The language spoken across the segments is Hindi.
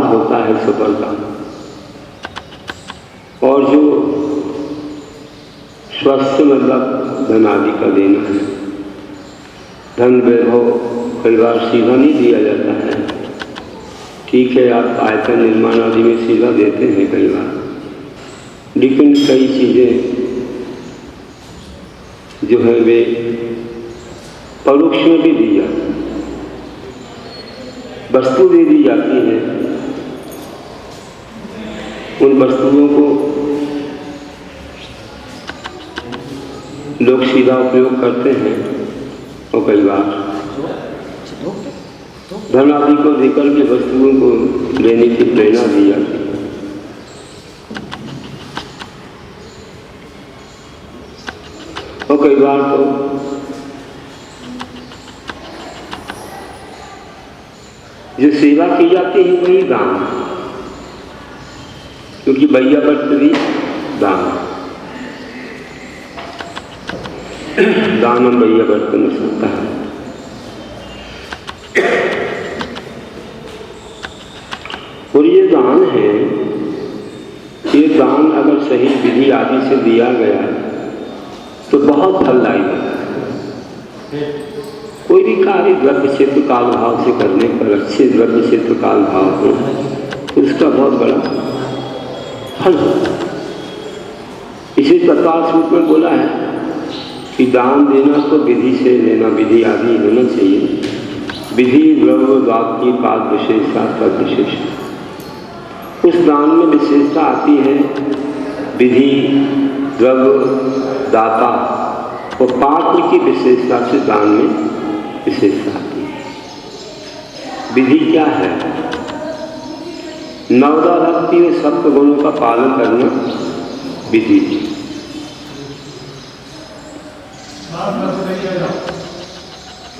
होता है सफलता। और जो स्वस्थ मतलब धन आदि का देना है, धन वैभव कई बार सीधा नहीं दिया जाता है। ठीक है, आप आयतन निर्माण आदि में सीधा देते हैं कई बार, लेकिन कई चीज़ें जो है वे परोक्ष में भी दी जाती है, वस्तु दे दी जाती है। उन वस्तुओं को लोग सीधा उपयोग करते हैं और कई बार धन आदि को देकर के वस्तुओं को लेने की प्रेरणा दी जाती है। और कई बार तो जो सेवा की जाती है वही दान, क्योंकि वैयावर्त भी दान, दानम वैयावर्त में सकता है। और ये दान है, ये दान अगर सही विधि आदि से दिया गया तो बहुत फलदायी है। कोई भी कार्य द्रव्य क्षेत्र काल भाव से करने पर अच्छे द्रव्य क्षेत्र काल भाव हो तो उसका बहुत बड़ा फल हो। इसी प्रकार सूत्र में बोला है कि दान देना तो विधि से लेना, विधि आदि होना चाहिए। विधि द्रव्य वाक्य पाद विशेषता तद विशेष, उस दान में विशेषता आती है। विधि द्रव्य दाता और पात्र की विशेषता से दान में विशेषता आती है। विधि क्या है? नवदा भक्ति में सप्त गुणों का पालन करना विधि।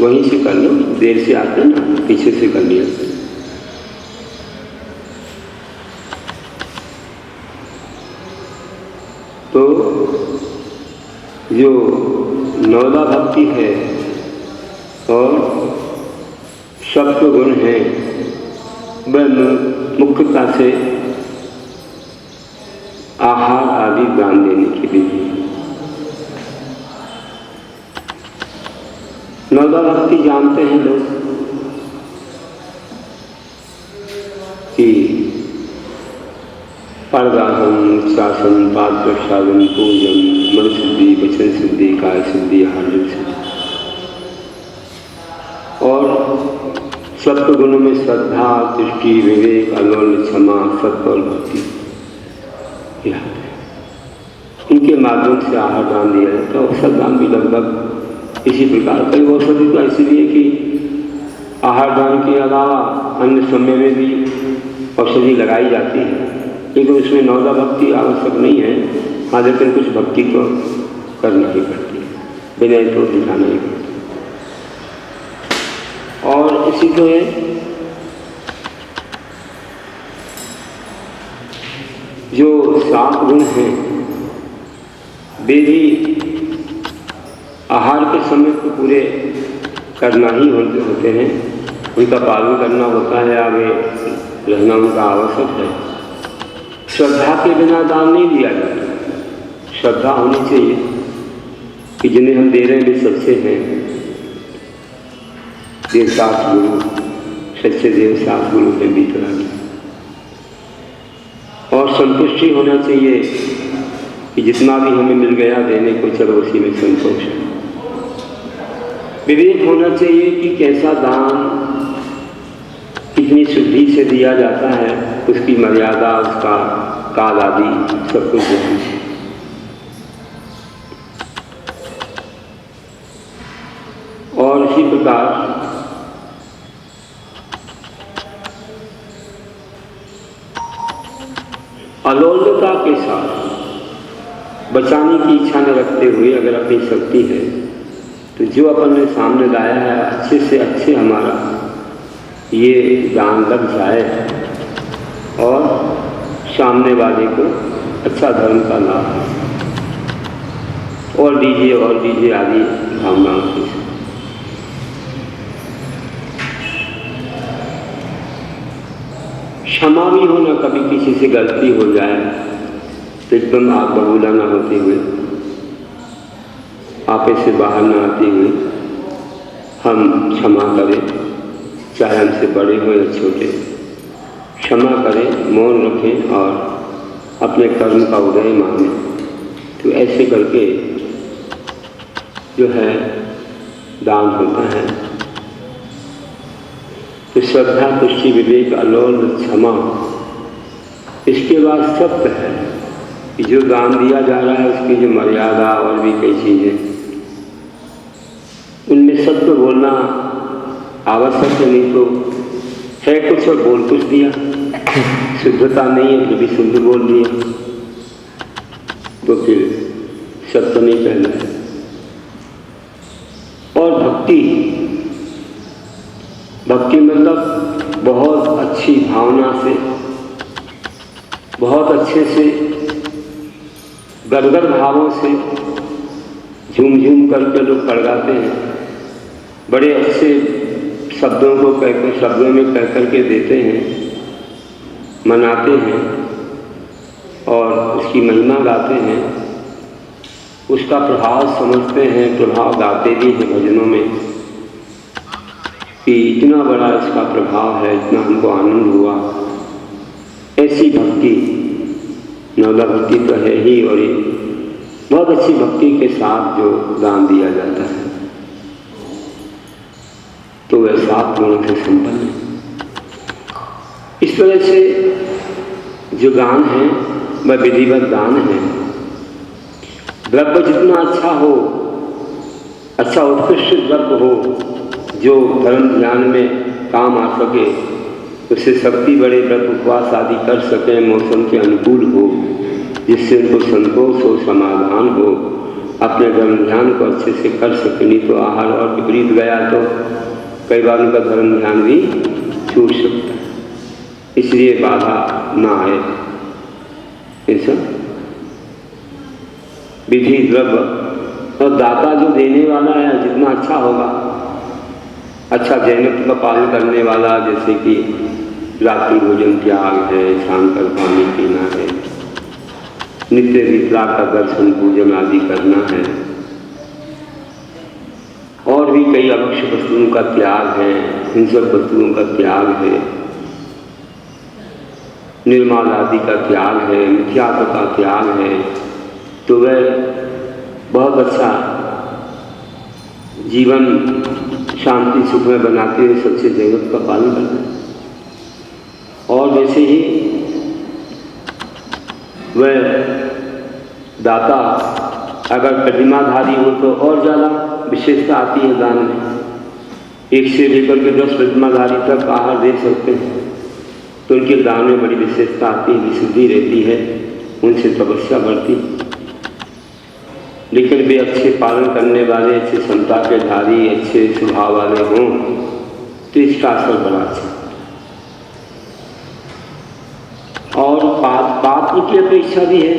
वहीं से कर लो, देर से आते ना, पीछे से कर लिया। तो जो नवदा भक्ति है और सप्त गुण है, वह मुख्यता से आहार आदि दान देने की विधि। नवदा भक्ति जानते हैं लोग कि परदाहन, शासन, पाद प्रसादन, पूजन, मन शुद्धि, वचन शुद्धि, काय शुद्धि, आहार शुद्धि। और सत्व गुणों में श्रद्धा, तुष्टि, विवेक, अनौन्य, क्षमा, सत्व और भक्ति, इनके माध्यम से आहार दान दिया जाता है। औषध दान भी लगभग इसी प्रकार। कई औषधि तो इसलिए कि आहार दान के अलावा अन्य समय में भी औषधि लगाई जाती है, लेकिन उसमें नवदा भक्ति आवश्यक नहीं है। हाँ, लेकिन कुछ भक्ति तो करनी ही पड़ती है, बिना तो दिखाना ही पड़ता है। और इसी को जो 7 गुण हैं, वे भी आहार के समय को पूरे करना ही होते हैं, उनका पालन करना होता है, आगे रहना उनका आवश्यक है। श्रद्धा के बिना दान नहीं दिया जाता। श्रद्धा होनी चाहिए कि जिन्हें हम दे रहे हैं वे सच्चे हैं, देवशास्त्र गुरु, सच्चे देवशास्त्र गुरु हैं बीतरागी। और संतुष्टि होना चाहिए कि जितना भी हमें मिल गया देने को, चलो उसी में संतोष है। विवेक होना चाहिए कि कैसा दान कितनी शुद्धि से दिया जाता है, उसकी मर्यादा, उसका काल आदि सब कुछ जानना चाहिए। और इसी प्रकार अलोलता के साथ बचाने की इच्छा न रखते हुए अगर अपनी शक्ति है तो जो अपन ने सामने लाया है अच्छे से अच्छे हमारा ये दान लग जाए और सामने वाले को अच्छा धर्म का लाभ और दीजिए आदि भावनाओं के साथ। क्षमा भी हो ना, कभी किसी से गलती हो जाए तो एकदम आग बबूला ना होते हुए, आपे से बाहर ना आते हुए हम क्षमा करें, चाहे हमसे बड़े हो या छोटे। क्षमा करें, मौन रखें और अपने कर्म का उदय माने। तो ऐसे करके जो है दान होता है। तो श्रद्धा, तुष्टि, विवेक, अलोल, क्षमा, इसके बाद सत्य है कि जो दान दिया जा रहा है उसकी जो मर्यादा और भी कई चीज़ें, उनमें सत्य बोलना आवश्यक है। नहीं तो है कुछ और बोल कुछ दिया, शुद्धता नहीं है फिर भी शुद्ध बोल दिया, तो फिर सत्य नहीं कहना है। और भक्ति, भक्ति मतलब बहुत अच्छी भावना से, बहुत अच्छे से, गदगद भावों से झूम झूम करके लोग पढ़ाते हैं, बड़े अच्छे शब्दों को कहकर, शब्दों में कह करके देते हैं, मनाते हैं और उसकी महिमा गाते हैं, उसका प्रभाव समझते हैं, प्रभाव गाते भी हैं भजनों में कि इतना बड़ा इसका प्रभाव है, इतना हमको आनंद हुआ। ऐसी भक्ति, नवला भक्ति तो है ही, और ये बहुत अच्छी भक्ति के साथ जो दान दिया जाता है तो वह 7 गुणों से संपन्न है। इस तरह से जो दान है वह विधिवत दान है। द्रव्य जितना अच्छा हो, अच्छा उत्कृष्ट द्रव्य हो जो धर्म ध्यान में काम आ सके, उससे शक्ति बड़े, व्रत उपवास आदि कर सकें, मौसम के अनुकूल हो, जिससे उनको संतोष हो, समाधान हो, अपने धर्म ध्यान को अच्छे से कर सके। नहीं तो आहार और विपरीत गया तो कई बार उनका धर्म ध्यान भी छूट सकता है, इसलिए बाधा ना आए। ऐसा विधि, द्रव्य और दाता जो देने वाला है जितना अच्छा होगा, अच्छा जैनत्व का पालन करने वाला, जैसे कि रात्रि भोजन त्याग है, शांकर पानी पीना है, नित्य वितरा का दर्शन पूजन आदि करना है, और भी कई आवश्यक वस्तुओं का त्याग है, हिंसक वस्तुओं का त्याग है, निर्माण आदि का त्याग है, मिथ्यात्व का त्याग है, तो वह बहुत अच्छा जीवन शांति सुख में बनाते हुए सबसे जरूरत का पालन करना है। और वैसे ही वह दाता अगर प्रतिमाधारी हो तो और ज़्यादा विशेषता आती है दान में। 1 से लेकर के 10 प्रतिमाधारी तक आहार दे सकते हैं, तो उनके दान में बड़ी विशेषता आती है, विशुद्धि रहती है, उनसे तपस्या बढ़ती है। लेकिन वे अच्छे पालन करने वाले, अच्छे क्षमता के धारी, अच्छे स्वभाव वाले हों तो इसका असर बड़ा अच्छा। और पात्र की अपेक्षा भी है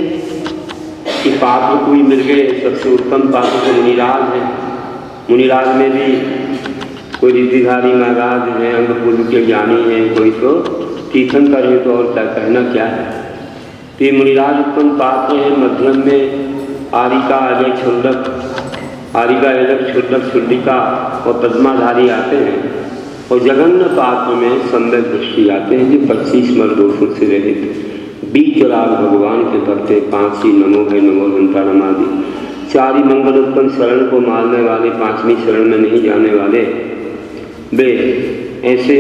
कि पात्र कोई मिल गए, सबसे उत्तम पात्र तो मुनिराज है। मुनिराज में भी कोई रिद्धिधारी महाराज हैं, अंगपूर्व के ज्ञानी हैं, कोई तो तीर्थंकर है, तो और क्या कहना क्या है। तो ये मुनिराज उत्तम पात्र है। मध्यम में आरिका, अजय, क्षुल्लक, आरिका, अजय, क्षुल्लक, शुद्धिका और पद्माधारी आते हैं, और जघन्य पात्र में सम्यक दृष्टि आते हैं जो 25 मल दोषों से रहित, 20 राग भगवान के भक्ते, 5 ही नमो है, नमो हंतारम आदि, 4 ही मंगल उत्पन्न शरण को मारने वाले, 5वीं शरण में नहीं जाने वाले, वे ऐसे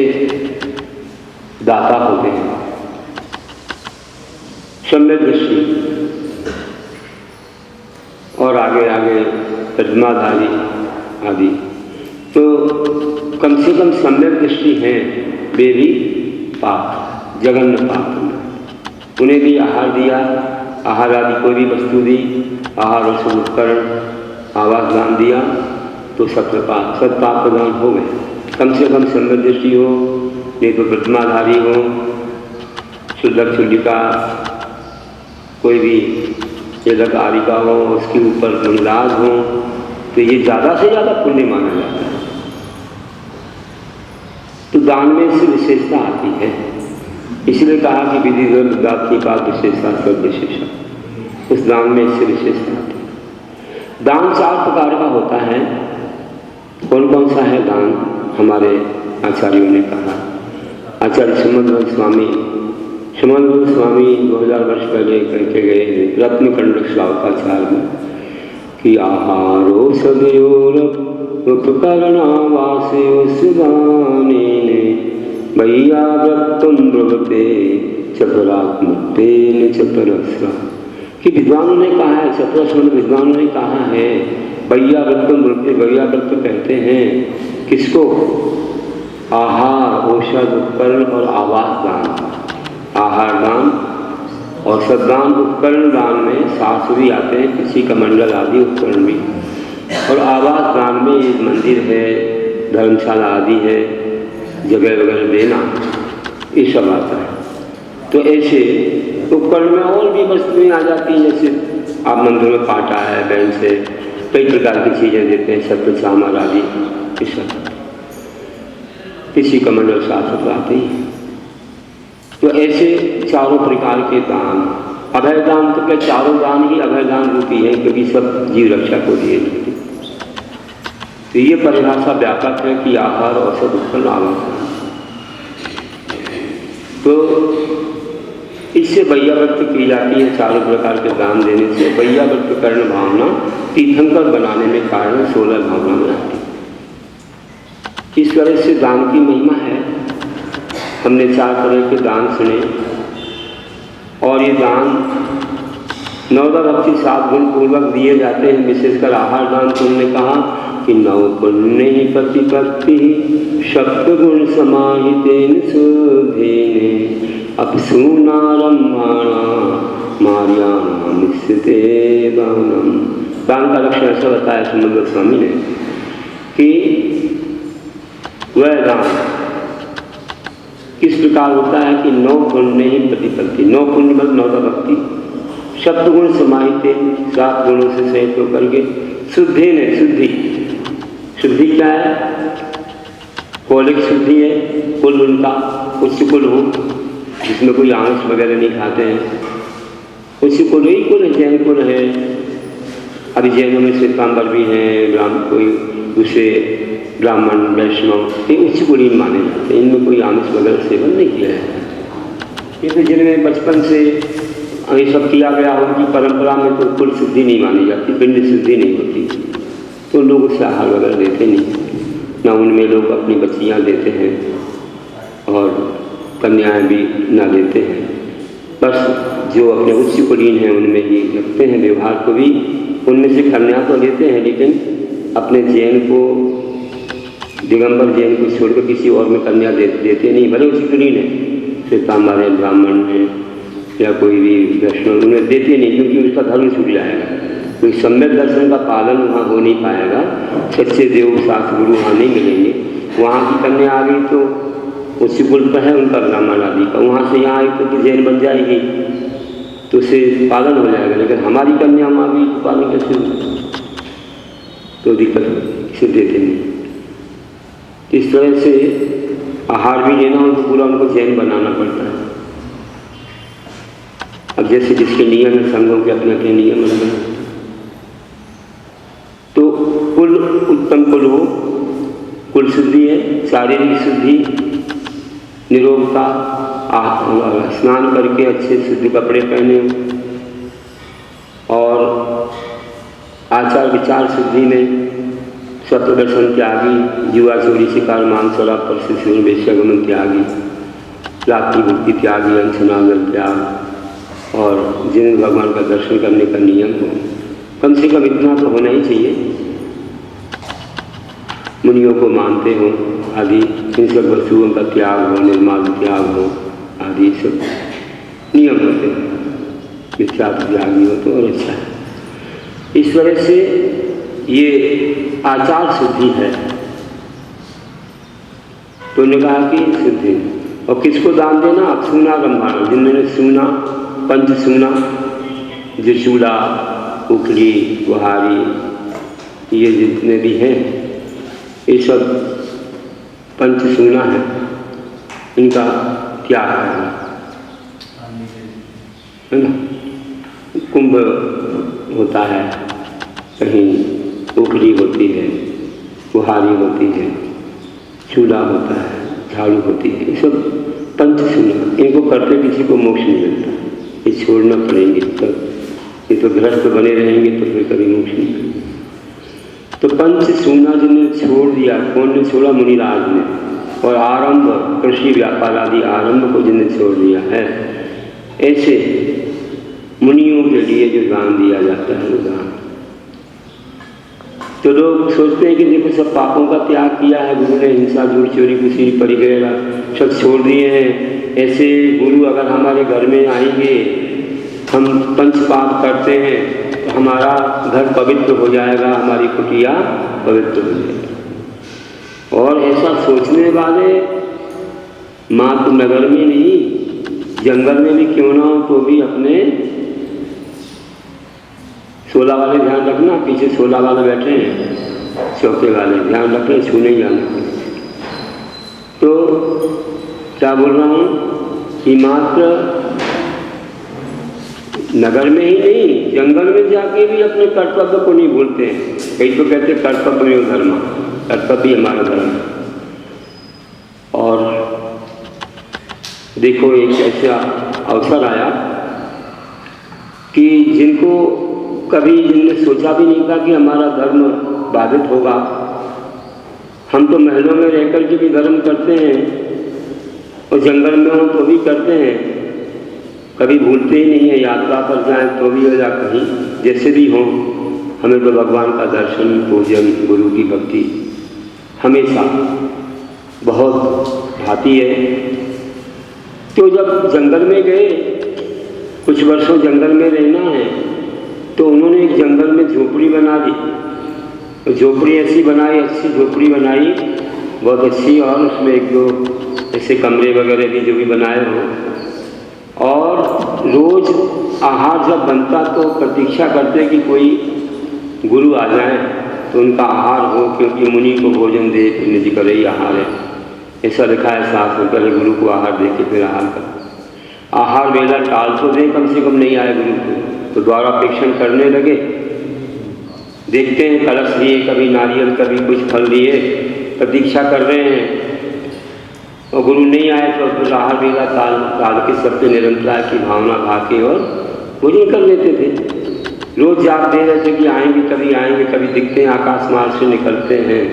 दाता होते हैं। सम्यक दृष्टि और आगे आगे पद्माधारी आदि, तो कम से कम सम्यक दृष्टि है, वे भी पात्र, जघन्य पात्र। उन्हें भी आहार दिया, आहार आदि कोई भी वस्तु दी, आहार और सब उपकरण, आवास दान दिया, तो सब पाप दान हो गए। कम से कम सम्यक दृष्टि हो, नहीं तो प्रतिमाधारी हो, शुद्धक शुद्धिका, कोई भी तिलक आरिका हो, उसके ऊपर मुनिराज हो, तो ये ज़्यादा से ज़्यादा पुण्य माना जाता है। तो दान में इससे विशेषता आती है। इसलिए कहा कि विधि दाती पाद विशेषता सब विशेषा, उस दान में इससे विशेषता आती है। दान 4 प्रकार का होता है। कौन कौन सा है दान? हमारे आचार्यों ने कहा। आचार्य श्रीमद्भक्त स्वामी 2000 वर्ष पहले करके गए हैं रत्नकंड श्लाकाचार में कि आहारो सदयोरुपकरणावासयो सुदानेन वैयाव्रतं ब्रवते चपरात्मत्वेन चपरस्रा। कि विद्वानों ने कहा है, चपरस्रा विद्वानों ने कहा है वैयाव्रतं ब्रवते, वैयाव्रत कहते हैं किसको? आहार, औषध, उपकरण और आवास दान। आहार दान, औषध दान, उपकरण दान में शास्त्र भी आते हैं, किसी का मंडल आदि उपकरण भी, और आवास दान में एक मंदिर है, धर्मशाला आदि है, जगह वगैरह देना, ये सब आता है। तो ऐसे उपकरण में और भी वस्तुएं आ जाती हैं, जैसे आप मंदिर में पाटा है, बैल से कई प्रकार की चीज़ें देते हैं, छत्र चामर आदि, ये सब किसी का मंडल शास्त्र आते ही। तो ऐसे 4 प्रकार के दान, अभय दान तो क्या 4 दान ही अभय दान रूपी है, क्योंकि सब जीव रक्षा को दिए जाते। तो ये परिभाषा व्यापक है कि आहार, औषध, उपकरण, आवास। तो इससे वैयाव्रत की जाती है 4 प्रकार के दान देने से। वैयाव्रत कर्ण भावना तीर्थंकर बनाने में कारण 16 भावना में आती है। इस तरह से दान की महिमा है। हमने 4 तरह के दान सुने, और ये दान 9 भक्ति 7 गुण पूर्वक दिए जाते हैं। विशेषकर आहार दान तुमने कहा कि 9 पुण्य ही प्रतिपत्ति शब्द गुण समाहितेन सुधेने अपसूनारम्भाणा मार्याणा निश्चिते दानम। दान का लक्षण ऐसा बताया श्रीमद्भक्त स्वामी ने कि वह दान किस प्रकार होता है कि 9 पुण्य ही प्रतिपत्ति, 9 पुण्य मतलब 9 भक्ति, शब्द गुण समाहित, 7 गुणों से सहित होकर के शुद्धि ने, शुद्धि क्या है? कौलिक शुद्धि है, कुल उनका उच्च कुल हो, जिसमें कोई आंश वगैरह नहीं खाते हैं, उच्च कुल ही कुल है, जैन कुल है। अभी जैनों में श्वेतांबर भी हैं, कोई दूसरे ब्राह्मण, वैष्णव, ये उच्च कुल ही माने जाते हैं। इनमें कोई आमिष वगैरह सेवन नहीं किया है। ये तो जिनमें बचपन से ये सब किया गया हो, उनकी परंपरा में तो कुल शुद्धि नहीं मानी जाती, पिंड शुद्धि नहीं होती, तो लोग उससे आहार वगैरह देते नहीं। ना उनमें लोग अपनी बच्चियाँ देते हैं और कन्याएँ भी ना देते हैं। बस जो अपने उच्च कुलीन हैं उनमें ही रखते हैं व्यवहार को भी। उनमें से कन्या तो देते हैं, लेकिन अपने जैन को, दिगंबर जैन को छोड़कर किसी और में कन्या देते नहीं। भले उसी कुलीन है, श्वेतांबर है, ब्राह्मण है या कोई भी वैष्णव, उन्हें देते नहीं, क्योंकि उसका धर्म छूट जाएगा। कोई सम्यक दर्शन का पालन वहाँ हो नहीं पाएगा, सच्चे देव शास्त्र गुरु वहाँ नहीं मिलेंगे। वहाँ की कन्या आ गई तो उसी कुल पर है उनका ब्राह्मण आदि का, वहाँ से यहाँ आई तो जैन बन जाएगी, तो उसे पालन हो जाएगा। लेकिन हमारी कन्या वहाँ भी तो पालन कैसे होगा? तो दिक्कत होगी, इसे देते नहीं। इस तरह से आहार भी लेना हो तो पूरा उनको जैन बनाना पड़ता है। अब जैसे जिसके नियम है, संघों के अपने अपने नियम है, तो कुल उत्तम कुल हो, कुल शुद्धि है, शारीरिक शुद्धि, निरोगता, स्नान करके अच्छे शुद्ध कपड़े पहने और आचार विचार शुद्धि में सत्प्रदर्शन त्यागी, जुआ चोरी शिकार मांस शराब पर शिशु वेश्यागमन त्यागी, रात्रि भक्ति त्यागी, अंशनागन त्याग, और जिन भगवान का दर्शन करने का नियम हो, कम से कम इतना तो होना ही चाहिए। मुनियों को मानते हो आदि, इन सब वस्तुओं का त्याग हो, निर्माण त्याग हो आदि सब नियम होते हैं। मिथ्या त्यागी हो तो और अच्छा है। इस तरह से ये आचार शुद्धि है। तो उन्होंने कहा कि शुद्धि, और किसको दान देना? अक्षुना रंभाना, जिन्होंने सूना, पंच सूना, जो चूड़ा, उखली, बुहारी, ये जितने भी हैं, ये सब पंच सूना है, इनका त्याग करना। है ना। कुंभ होता है, कहीं ओखली होती है, कुहारी होती है, चूल्हा होता है, झाड़ू होती है, ये सब पंच सूना। इनको करते किसी को मोक्ष नहीं मिलता, ये छोड़ना पड़ेंगे। तब ये तो गृहस्थ बने रहेंगे तो फिर कभी मोक्ष नहीं मिलेगा। तो पंच सूना जिन्हें छोड़ दिया, कौन ने छोड़ा? मुनिराज ने। और आरंभ, कृषि व्यापार आदि आरंभ को जिन्हें छोड़ दिया है, ऐसे मुनियों के लिए जो दान दिया जाता है वो दान। तो लोग सोचते हैं कि देखो सब पापों का त्याग किया है गुरु ने, हिंसा, झूठ, चोरी, कुसीरी, परिग्रह सब छोड़ दिए हैं। ऐसे गुरु अगर हमारे घर में आएंगे, हम पंच पाप करते हैं तो हमारा घर पवित्र हो जाएगा, हमारी कुटिया पवित्र हो जाएगी। और ऐसा सोचने वाले मात्र नगर में नहीं, जंगल में भी क्यों ना हो तो भी अपने 16 वाले ध्यान रखना, पीछे 16 वाले बैठे हैं, चौके वाले ध्यान रखना, छूने ही जाना। तो क्या बोल रहा हूँ कि मात्र नगर में ही नहीं, जंगल में जाके भी अपने कर्तव्य को नहीं भूलते हैं। कई तो कहते कर्तव्य में धर्म, कर्तव्य हमारा धर्म। और देखो एक ऐसा अवसर आया कि जिनको कभी जिनने सोचा भी नहीं था कि हमारा धर्म बाधित होगा। हम तो महलों में रहकर के भी धर्म करते हैं और जंगल में हो तो भी करते हैं, कभी भूलते ही नहीं है। यात्रा पर जाएं तो भी हो या कहीं जैसे भी हो, हमें तो भगवान का दर्शन, पूजन, गुरु की भक्ति हमेशा बहुत भाती है। तो जब जंगल में गए, कुछ वर्षों जंगल में रहना है, तो उन्होंने एक जंगल में झोपड़ी बना दी। झोपड़ी ऐसी बनाई, अच्छी झोपड़ी बनाई, बहुत अच्छी, और उसमें एक दो ऐसे कमरे वगैरह भी जो भी बनाए हों। और रोज आहार जब बनता तो प्रतीक्षा करते कि कोई गुरु आ जाए तो उनका आहार हो, क्योंकि मुनि को भोजन दे फिर निधि करे ही आहार है, ऐसा लिखा है शास्त्र। पहले गुरु को आहार दे के फिर आहार कर। आहार वेला टाल तो दे, कम से कम नहीं आए गुरु को, तो द्वारापेक्षण करने लगे। देखते हैं कलश लिए, कभी नारियल, कभी कुछ फल लिए, प्रतीक्षा कर रहे हैं और गुरु नहीं आए तो फिर आहार वेला टाल के सबसे निरंतरता की भावना भाके और भोजन कर लेते थे। रोज जाग दे रहे थे कि आएंगे, कभी दिखते हैं, आकाश मार्ग से निकलते हैं।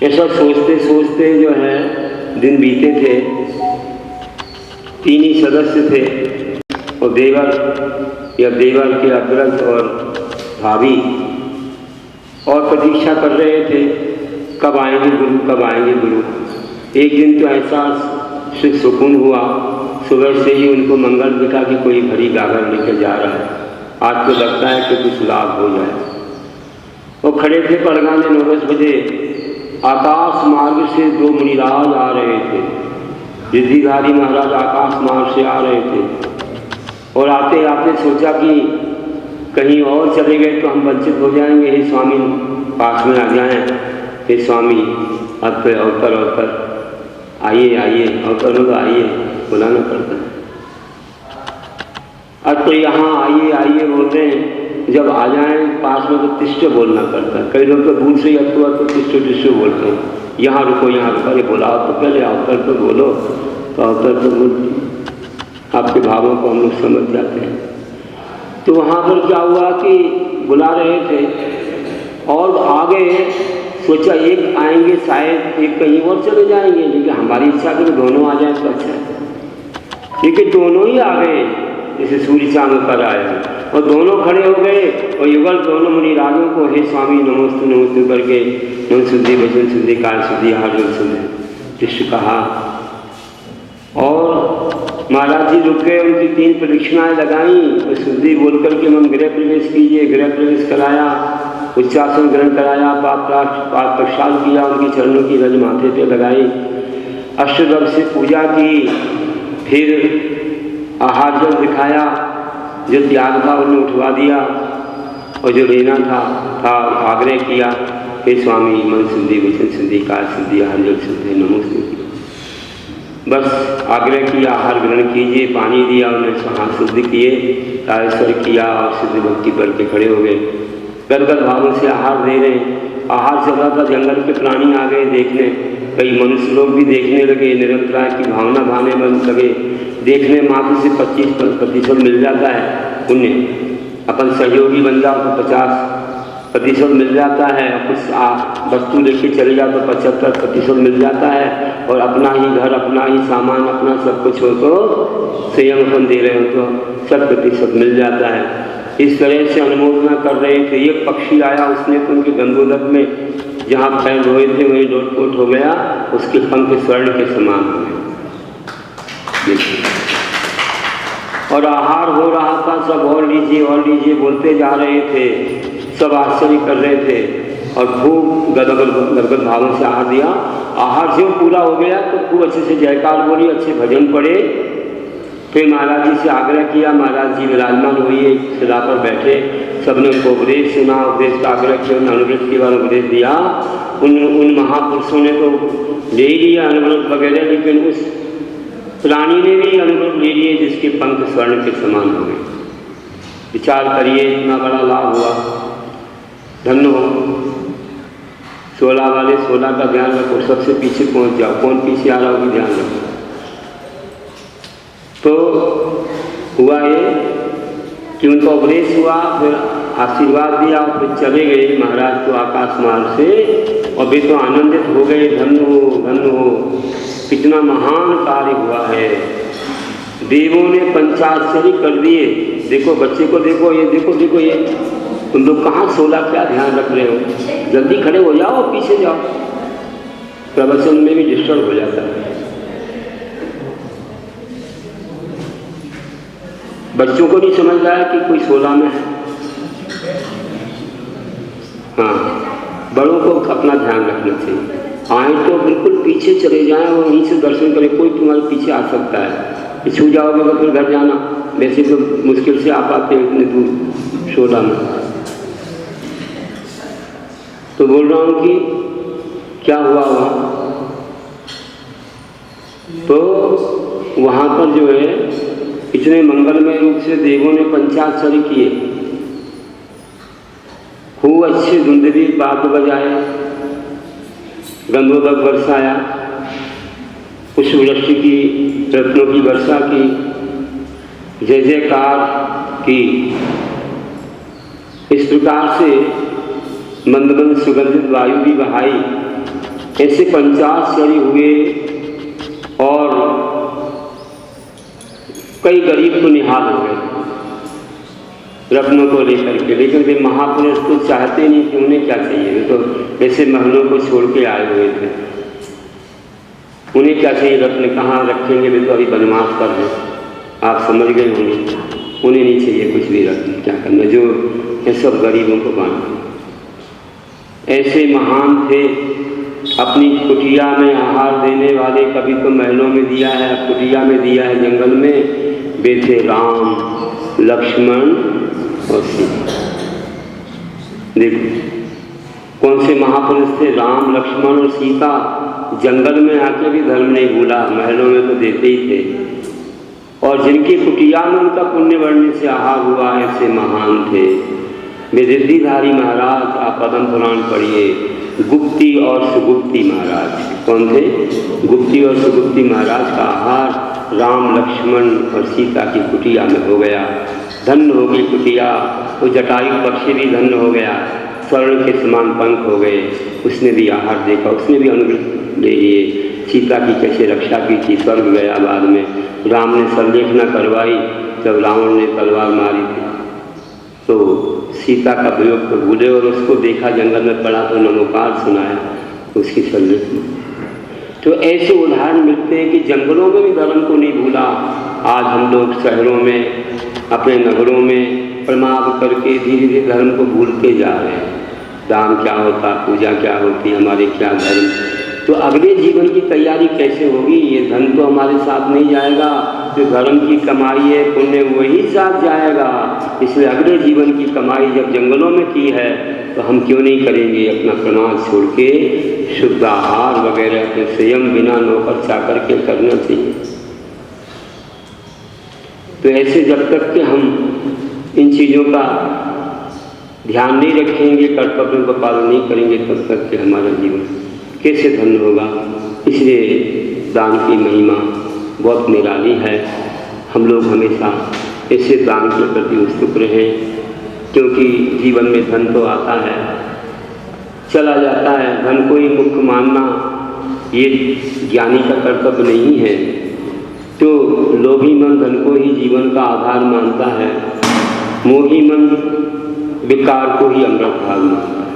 ऐसा सोचते सोचते जो है दिन बीते थे। 3 ही सदस्य थे और देवर के अग्रज और भाभी, और प्रतीक्षा कर रहे थे कब आएंगे गुरु, कब आएंगे गुरु। एक दिन तो ऐसा सुकून हुआ, सुबह से ही उनको मंगल दिखा कि कोई भरी गागर लेकर जा रहा है, आज तो लगता है कि कुछ लाभ हो जाए। वो खड़े थे परगाने 9-10 बजे, आकाश मार्ग से 2 मुनिराज आ रहे थे। रिद्धिधारी महाराज आकाश मार्ग से आ रहे थे और आते आते सोचा कि कहीं और चले गए तो हम वंचित हो जाएंगे, हे स्वामी पास में आ जाएं, हे स्वामी अब पे अवतर आइए, अवतर होगा, आइए बुलाना पड़ता है। अब तो यहाँ आइए बोल रहे हैं, जब आ जाएं पास में तो तिष्ठ बोलना पड़ता है। कई लोग तो दूर से ही तो तिष्ठ बोलते हैं, यहाँ रुको, अरे बुलाओ तो पहले, अवतर तो बोलो, तो अवतर तो बोलते आपके भावों को हम लोग समझ जाते हैं। तो वहाँ पर क्या हुआ कि बुला रहे थे और आगे सोचा एक आएंगे शायद, एक कहीं और चले जाएंगे, लेकिन हमारी इच्छा कि दोनों आ जाए तो अच्छा है। लेकिन दोनों ही आ गए, जैसे सूर्य चांद पर आया, और दोनों खड़े हो गए और युगल दोनों मुनिराजों को हे स्वामी नमोस्तु करके मन शुद्धि, वचन शुद्धि, काल शुद्धि, आहार शुद्धि तिष्ठ कहा। और महाराज जी रुक गए, उनकी 3 प्रदक्षिणाएं लगाई और शुद्धि बोल करके मन गृह प्रवेश कीजिए। गृह प्रवेश कराया, उच्चासन ग्रहण कराया, पाप प्रक्षाल किया, उनकी चरणों की रज माथे पे लगाई, अष्टदल से पूजा की, फिर आहार जल दिखाया, जो त्याग था उन्हें उठवा दिया और जो लेना था आग्रह किया, हे स्वामी मन शुद्धि, वचन शुद्धि, काल शुद्धि, आहार जल शुद्धि, नमोस्तुते। बस आग्रह किया आहार ग्रहण कीजिए, पानी दिया, उन्हें हाथ शुद्ध किए, तारेश्वर किया और सिद्ध भक्ति पर के खड़े हो गए। गदगद भावों से आहार दे रहे, आहार चल रहा था, जंगल के प्राणी आ गए देखने, कई मनुष्य लोग भी देखने लगे, निरंतराय की भावना भाने बन लगे। देखने मात्र से 25% मिल जाता है पुण्य, अपन सहयोगी बन जाओ तो 50% मिल जाता है, कुछ वस्तु लेके चले जाओ तो 75% मिल जाता है, और अपना ही घर, अपना ही सामान, अपना सब कुछ हो तो स्वयं अपन दे रहे हो तो 100% मिल जाता है। इस तरह से अनुमोदना कर रहे थे। एक पक्षी आया, उसने तो उनके गंधोदक में जहाँ पैर रोए थे वहीं लोटपोट हो गया, उसके पंख स्वर्ण के समान हो गए। और आहार हो रहा था, सब और लीजिए बोलते जा रहे थे, सब आश्चर्य कर रहे थे और खूब गदगद भावों से आहार दिया। आहार जो पूरा हो गया तो खूब अच्छे से जयकार बोली, अच्छे भजन पड़े। फिर महाराज जी से आग्रह किया, महाराज जी विराजमान हुए, शिला पर बैठे, सबने उनको उपदेश सुना, उपदेश का आग्रह किया, उन्हें अनुव्रत के बाद उपदेश दिया। उन महापुरुषों ने तो ले लिया अनुव्रत वगैरह, लेकिन उस प्राणी ने भी अनुव्रत ले लिए जिसके पंख स्वर्ण के समान हो गए। विचार करिए, इतना बड़ा लाभ हुआ, धन्य हो। 16 वाले 16 का ध्यान रखो, सबसे पीछे पहुंच जाओ, कौन पीछे आ रहा हो भी ध्यान रखो। तो हुआ ये कि उनका उपदेश हुआ, फिर आशीर्वाद दिया, फिर चले गए महाराज तो आकाश मार्ग से, और वे तो आनंदित हो गए, धन्य हो, कितना महान कार्य हुआ है। देवों ने पंचाश्चर्य कर दिए। देखो बच्चे को, देखो ये, देखो ये, तुम लोग कहाँ 16 क्या ध्यान रख रहे हो, जल्दी खड़े हो जाओ, पीछे जाओ, प्रवचन में भी डिस्टर्ब हो जाता है। बच्चों को नहीं समझ रहा है कि कोई 16 में है। हाँ, बड़ों को अपना ध्यान रखना चाहिए। आए तो बिल्कुल पीछे चले जाएं और वहीं से दर्शन करें, कोई तुम्हारे पीछे आ सकता है, छू जाओगे तो फिर घर जाना। वैसे तो मुश्किल से आ पाते हैं इतने दूर 16 में। तो बोल रहा हूँ कि क्या हुआ वहाँ, तो वहाँ पर जो है इतने मंगलमय रूप से देवों ने पंचाश्चर्य किए, खूब अच्छे धुंधली बात बजाए, गंधोदक बरसाया, पुष्पवृष्टि की, रत्नों की वर्षा की, जय जयकार की। इस प्रकार से मंद मंद सुगंधित वायु भी बहाई। ऐसे पंचाश्चर्य हुए और कई गरीब तो निहाल हो गए रत्नों को लेकर के। लेकिन वे महापुरुष तो चाहते नहीं कि उन्हें क्या चाहिए, वे तो ऐसे महलों को छोड़ के आए हुए थे। उन्हें क्या चाहिए, रत्न कहाँ रखेंगे, वे तो अभी बनवास कर रहे, आप समझ गए होंगे। उन्हें नहीं चाहिए कुछ भी रत्न, क्या करना, जो ये सब गरीबों को बांटे। ऐसे महान थे, अपनी कुटिया में आहार देने वाले। कभी तो महलों में दिया है, कुटिया में दिया है, जंगल में। वे थे राम, लक्ष्मण और सीता। देखो कौन से महापुरुष थे, राम, लक्ष्मण और सीता। जंगल में आके भी धर्म नहीं भूला, महलों में तो देते ही थे। और जिनकी कुटिया में उनका पुण्य बढ़ने से आहार हुआ, ऐसे महान थे। वे रिद्धिधारी महाराज, आप पद्म पुराण पढ़िए, गुप्ती और सुगुप्ती महाराज। कौन थे? गुप्ती और सुगुप्ती महाराज का आहार राम, लक्ष्मण और सीता की कुटिया में हो गया। धन्य हो गई कुटिया। वो जटायु पक्षी भी धन्य हो गया, स्वर्ण के समान पंख हो गए। उसने भी आहार देखा, उसने भी अनुग्रह ले लिए। सीता की कैसे रक्षा की थी, स्वर्ग गया बाद में। राम ने संलेख न करवाई जब रावण ने तलवार मारी थी, तो सीता का प्रयोग को भूले और उसको देखा जंगल में पड़ा तो नमोकार सुनाया, उसकी संलेख में। तो ऐसे उदाहरण मिलते हैं कि जंगलों में भी धर्म को नहीं भूला। आज हम लोग शहरों में, अपने नगरों में प्रमाद करके धीरे धीरे धर्म को भूलते जा रहे हैं। दान क्या होता, पूजा क्या होती, हमारे क्या धर्म। तो अगले जीवन की तैयारी कैसे होगी? ये धन तो हमारे साथ नहीं जाएगा, जो धर्म की कमाई है, पुण्य, वही साथ जाएगा। इसलिए अगले जीवन की कमाई जब जंगलों में की है तो हम क्यों नहीं करेंगे अपना प्रमाद छोड़ के शुद्ध आहार वगैरह के संयम बिना नौकर चाकर के करना चाहिए। तो ऐसे जब तक कि हम इन चीज़ों का ध्यान नहीं रखेंगे, कर्तव्यों का पालन नहीं करेंगे, तब तक कि हमारा जीवन कैसे धन्य होगा। इसलिए दान की महिमा बहुत निराली है। हम लोग हमेशा ऐसे दान के प्रति उत्सुक रहें, क्योंकि जीवन में धन तो आता है, चला जाता है। धन को ही मुख्य मानना ये ज्ञानी का कर्तव्य नहीं है। तो लोभी मन धन को ही जीवन का आधार मानता है, मोही मन विकार को ही अमृत भाग मानता है।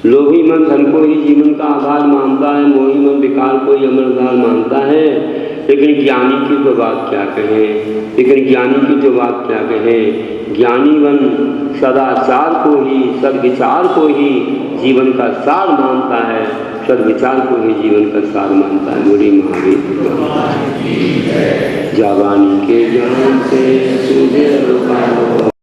लोभी मन धन को ही जीवन का आधार मानता है, मोही मन विकार को ही अमृत भाग मानता है। लेकिन ज्ञानी की तो बात क्या कहें, ज्ञानी मन सदाचार को ही, सद्विचार को ही जीवन का सार मानता है, सद्विचार को ही जीवन का सार मानता है। बोली महावीर जावानी के ज्ञान से